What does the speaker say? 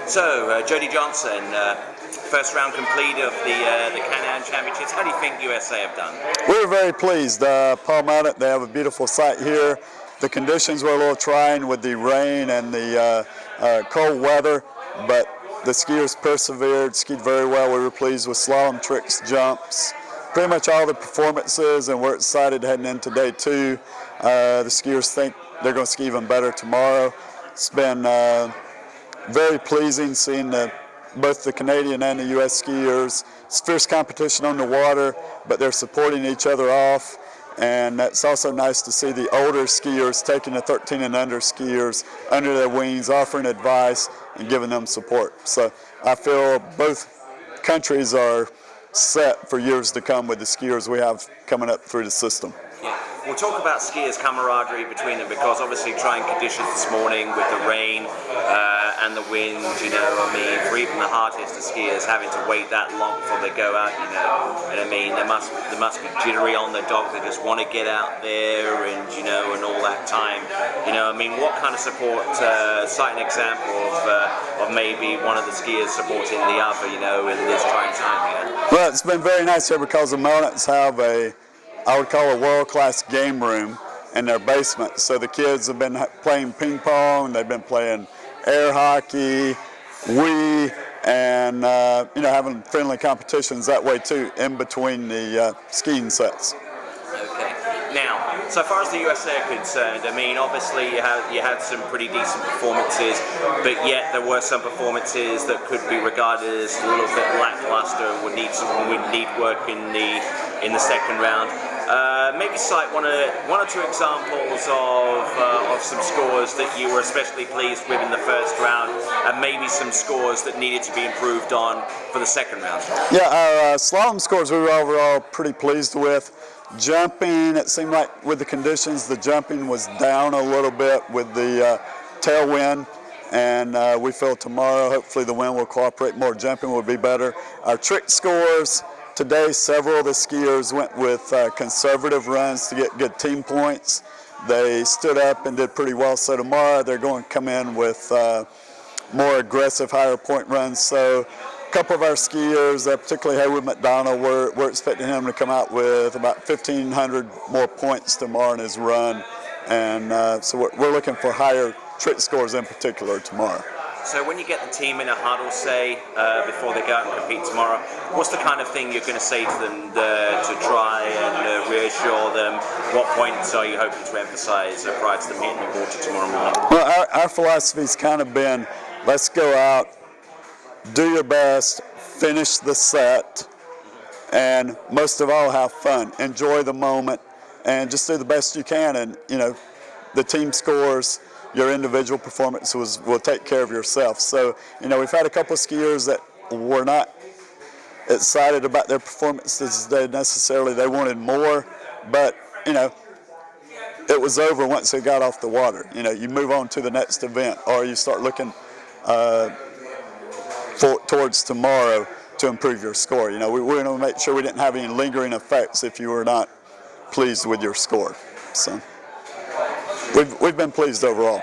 So, Jodi Johnson, first round complete of the Can-Am Championships. How do you think USA have done? We were very pleased. Paul Mountain, they have a beautiful site here. The conditions were a little trying with the rain and the cold weather, but the skiers persevered, skied very well. We were pleased with slalom tricks, jumps, pretty much all the performances, and we're excited heading into day two. The skiers think they're going to ski even better tomorrow. It's been very pleasing seeing both the Canadian and the U.S. skiers. It's fierce competition on the water, but they're supporting each other off. And it's also nice to see the older skiers taking the 13 and under skiers under their wings, offering advice and giving them support. So I feel both countries are set for years to come with the skiers we have coming up through the system. Yeah. We'll talk about skiers' camaraderie between them, because obviously trying conditions this morning with the rain and the wind, you know, I mean, for even the hardest of skiers having to wait that long before they go out, you know, and I mean, there must be jittery on the dog. They just want to get out there and, you know, and all that time, you know, I mean, what kind of support, cite an example of maybe one of the skiers supporting the other, you know, in this trying time, you know? Well, it's been very nice here because the Mountains have I would call a world-class game room in their basement. So the kids have been playing ping pong, they've been playing air hockey, Wii, and you know, having friendly competitions that way too, in between the skiing sets. Okay. Now, so far as the USA are concerned, I mean, obviously you had some pretty decent performances, but yet there were some performances that could be regarded as a little bit lackluster. Would need work in the second round. Maybe cite one or two examples of some scores that you were especially pleased with in the first round, and maybe some scores that needed to be improved on for the second round. Yeah, our slalom scores we were overall pretty pleased with. Jumping, it seemed like with the conditions, the jumping was down a little bit with the tailwind, and we feel tomorrow hopefully the wind will cooperate more, jumping will be better. Our trick scores, today several of the skiers went with conservative runs to get good team points. They stood up and did pretty well, so tomorrow they're going to come in with more aggressive, higher point runs. So a couple of our skiers, particularly Haywood McDonald, we're expecting him to come out with about 1,500 more points tomorrow in his run, and so we're looking for higher trick scores in particular tomorrow. So when you get the team in a huddle, say, before they go out and compete tomorrow, what's the kind of thing you're going to say to them to try and reassure them? What points are you hoping to emphasize prior to them hitting the water tomorrow morning? Well, our philosophy's kind of been, let's go out, do your best, finish the set, and most of all, have fun. Enjoy the moment, and just do the best you can. And, you know, the team scores, your individual performance will take care of yourself. So, you know, we've had a couple of skiers that were not excited about their performances today necessarily. They wanted more, but, you know, it was over once they got off the water. You know, you move on to the next event, or you start looking towards tomorrow to improve your score. You know, we want to make sure we didn't have any lingering effects if you were not pleased with your score. So we've been pleased overall.